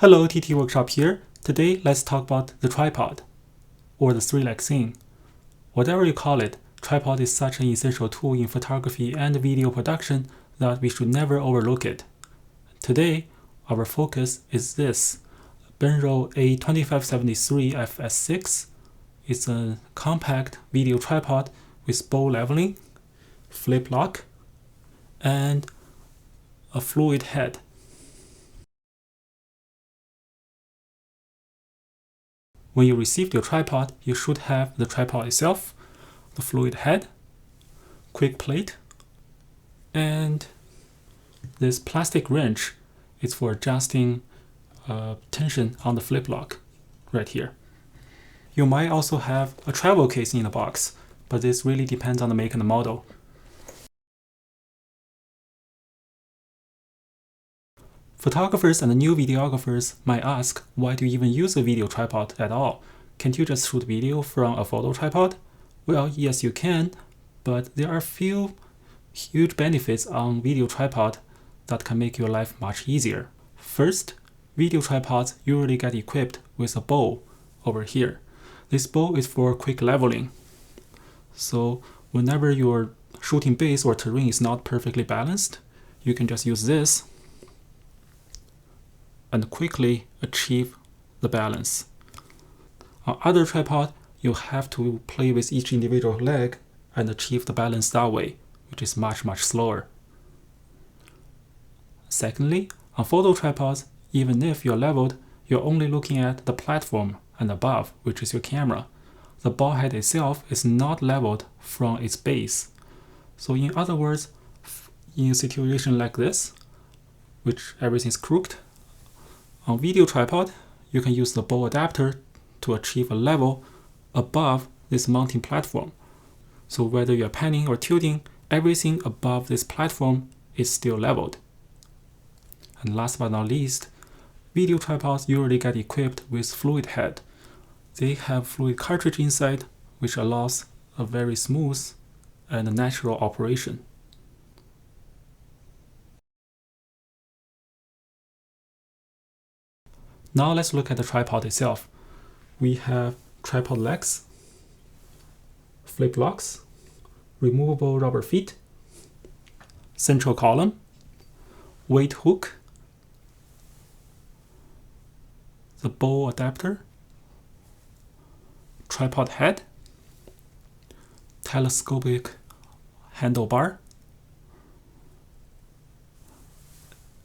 Hello, TT Workshop here. Today, let's talk about the tripod, or the three-leg thing. Whatever you call it, tripod is such an essential tool in photography and video production that we should never overlook it. Today, our focus is this Benro A2573FS6. It's a compact video tripod with bow leveling, flip lock, and a fluid head. When you received your tripod, you should have the tripod itself, the fluid head, quick plate, and this plastic wrench is for adjusting tension on the flip lock right here. You might also have a travel case in the box, but this really depends on the make and the model. Photographers and new videographers might ask, why do you even use a video tripod at all? Can't you just shoot video from a photo tripod? Well, yes you can, but there are a few huge benefits on video tripod that can make your life much easier. First, video tripods usually get equipped with a bow over here. This bow is for quick leveling. So whenever your shooting base or terrain is not perfectly balanced, you can just use this and quickly achieve the balance. On other tripod, you have to play with each individual leg and achieve the balance that way, which is much slower. Secondly, on photo tripods, even if you're leveled, you're only looking at the platform and above, which is your camera. The ball head itself is not leveled from its base. So in other words, in a situation like this, which everything's crooked, on video tripod, you can use the bow adapter to achieve a level above this mounting platform. So whether you're panning or tilting, everything above this platform is still leveled. And last but not least, video tripods usually get equipped with fluid head. They have fluid cartridge inside, which allows a very smooth and natural operation. Now let's look at the tripod itself. We have tripod legs, flip locks, removable rubber feet, central column, weight hook, the bow adapter, tripod head, telescopic handlebar,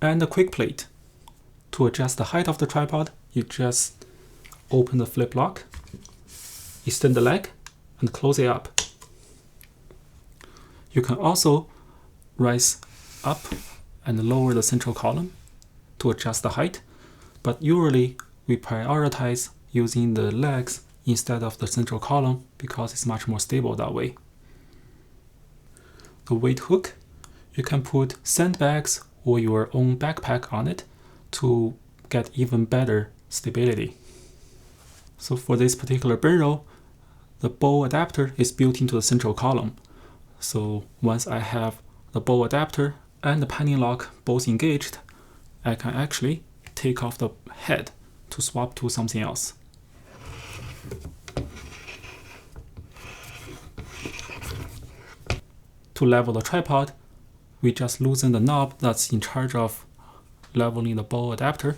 and a quick plate. To adjust the height of the tripod, you just open the flip lock, extend the leg, and close it up. You can also rise up and lower the central column to adjust the height, but usually we prioritize using the legs instead of the central column because it's much more stable that way. The weight hook, you can put sandbags or your own backpack on it to get even better stability. So for this particular Benro, the bow adapter is built into the central column. So once I have the bow adapter and the panning lock both engaged, I can actually take off the head to swap to something else. To level the tripod, we just loosen the knob that's in charge of leveling the bow adapter,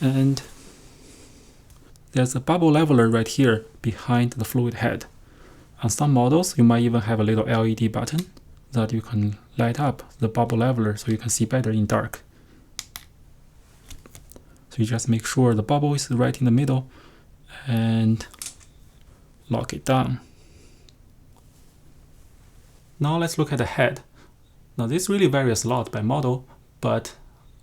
and there's a bubble leveler right here behind the fluid head. On some models, you might even have a little LED button that you can light up the bubble leveler so you can see better in dark. So you just make sure the bubble is right in the middle and lock it down. Now let's look at the head. Now this really varies a lot by model, but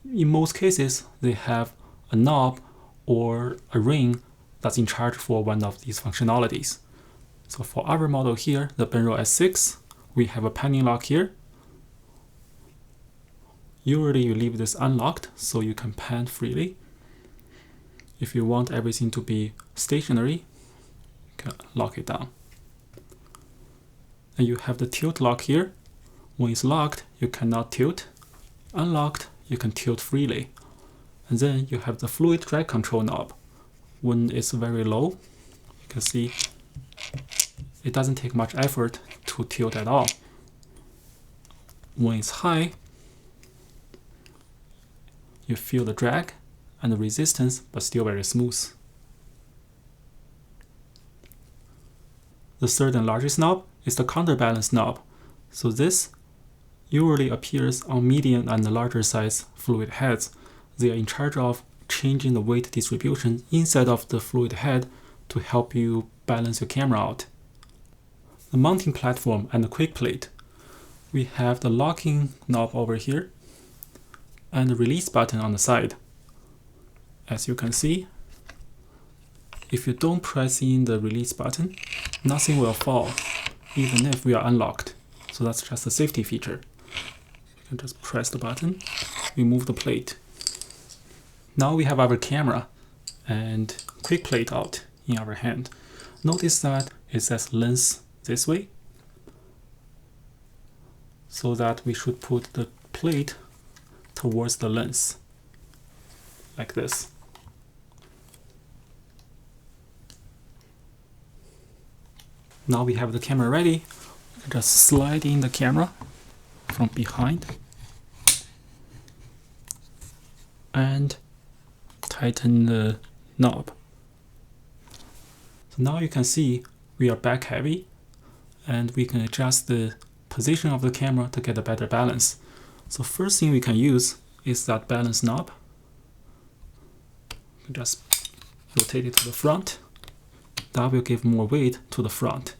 in most cases, they have a knob or a ring that's in charge for one of these functionalities. So for our model here, the Benro S6, we have a panning lock here. Usually you leave this unlocked so you can pan freely. If you want everything to be stationary, you can lock it down. And you have the tilt lock here. When it's locked, you cannot tilt. Unlocked, you can tilt freely. And then you have the fluid drag control knob. When it's very low, you can see it doesn't take much effort to tilt at all. When it's high, you feel the drag and the resistance, but still very smooth. The third and largest knob is the counterbalance knob. So this usually appears on medium and larger size fluid heads. They are in charge of changing the weight distribution inside of the fluid head to help you balance your camera out. The mounting platform and the quick plate. We have the locking knob over here and the release button on the side. As you can see, if you don't press in the release button, nothing will fall, even if we are unlocked. So that's just a safety feature. You can just press the button, remove the plate. Now we have our camera and quick plate out in our hand. Notice that it says lens this way, so that we should put the plate towards the lens, like this. Now we have the camera ready. Just slide in the camera from behind and tighten the knob. So now you can see we are back heavy, and we can adjust the position of the camera to get a better balance. So first thing we can use is that balance knob. Just rotate it to the front. That will give more weight to the front.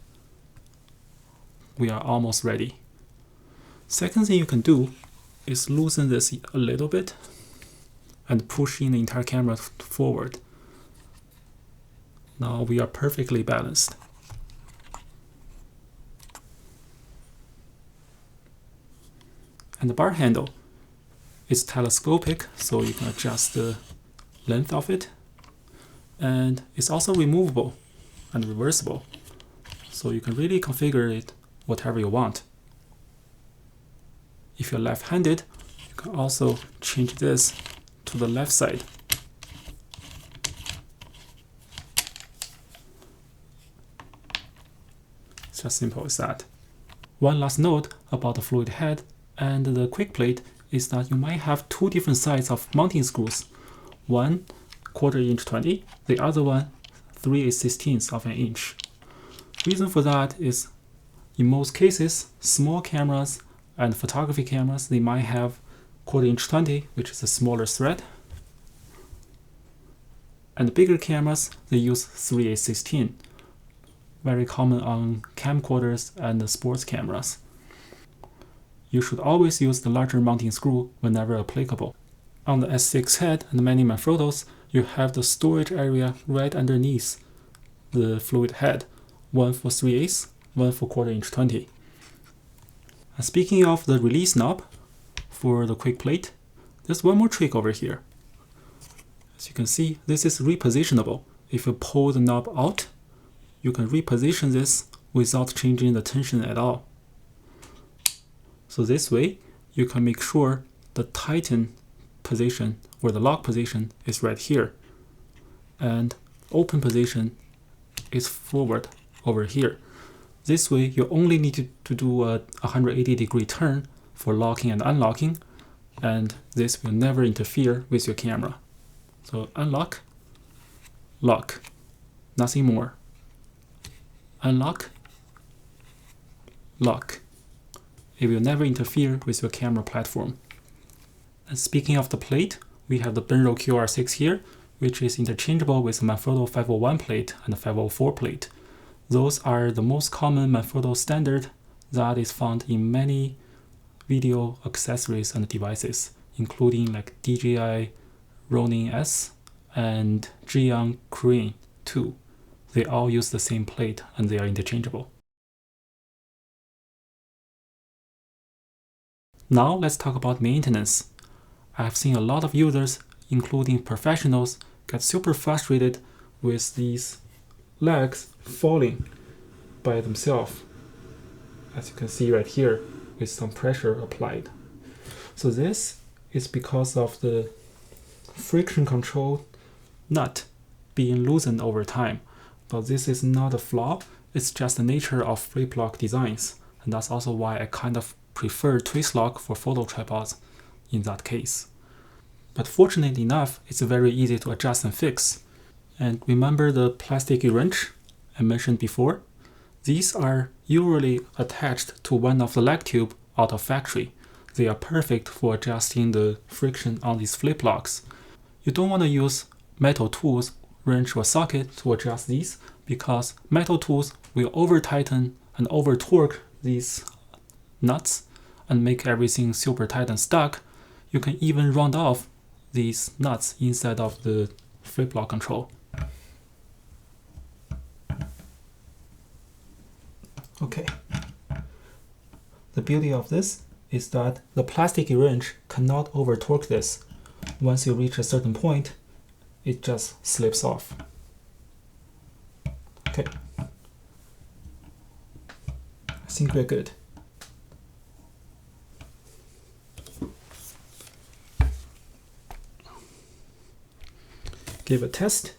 We are almost ready. Second thing you can do is loosen this a little bit and push in the entire camera forward. Now we are perfectly balanced. And the bar handle is telescopic, so you can adjust the length of it. And it's also removable and reversible, so you can really configure it whatever you want. If you're left-handed, you can also change this to the left side. It's as simple as that. One last note about the fluid head and the quick plate is that you might have two different sides of mounting screws. One 1/4 inch 20, the other one 3/16 of an inch. Reason for that is, in most cases, small cameras and photography cameras, they might have 1/4 inch 20, which is a smaller thread. And the bigger cameras, they use 3/16, very common on camcorders and the sports cameras. You should always use the larger mounting screw whenever applicable. On the S6 head and many manfrottos, you have the storage area right underneath the fluid head, one for 3/8, one for 1/4 inch 20. And speaking of the release knob for the quick plate, there's one more trick over here. As you can see, this is repositionable. If you pull the knob out, you can reposition this without changing the tension at all. So this way, you can make sure the tighten position or the lock position is right here, and open position is forward over here. This way, you only need to do a 180-degree turn for locking and unlocking, and this will never interfere with your camera. So unlock, lock, nothing more. Unlock, lock. It will never interfere with your camera platform. And speaking of the plate, we have the Benro QR6 here, which is interchangeable with the Manfrotto 501 plate and the 504 plate. Those are the most common Manfrotto standard that is found in many video accessories and devices, including like DJI Ronin S and Zhiyang Crane 2. They all use the same plate and they are interchangeable. Now let's talk about maintenance. I have seen a lot of users, including professionals, get super frustrated with these legs falling by themselves, as you can see right here, with some pressure applied. So this is because of the friction control nut being loosened over time. But this is not a flaw, it's just the nature of flip-lock designs. And that's also why I kind of prefer twist lock for photo tripods in that case. But fortunately enough, it's very easy to adjust and fix. And remember the plasticky wrench I mentioned before? These are usually attached to one of the leg tube out of factory. They are perfect for adjusting the friction on these flip locks. You don't want to use metal tools, wrench or socket to adjust these, because metal tools will over tighten and over torque these nuts and make everything super tight and stuck. You can even round off these nuts inside of the flip lock control. Okay. The beauty of this is that the plastic wrench cannot over torque this. Once you reach a certain point, it just slips off. Okay. I think we're good. Give a test.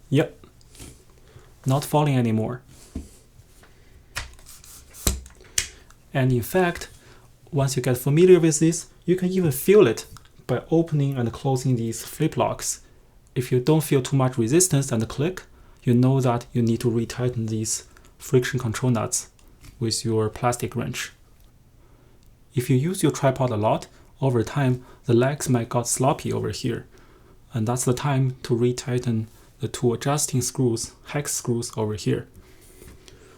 Yep. Not falling anymore. And in fact, once you get familiar with this, you can even feel it by opening and closing these flip locks. If you don't feel too much resistance and click, you know that you need to retighten these friction control nuts with your plastic wrench. If you use your tripod a lot, over time, the legs might get sloppy over here. And that's the time to retighten the two adjusting screws, hex screws over here.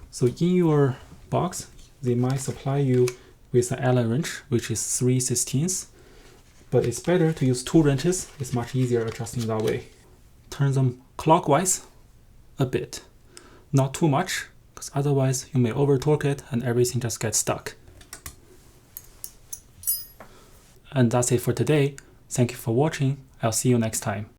So in your box, they might supply you with an Allen wrench, which is 3/16, but it's better to use two wrenches. It's much easier adjusting that way. Turn them clockwise a bit, not too much, because otherwise you may over torque it and everything just gets stuck. And that's it for today. Thank you for watching. I'll see you next time.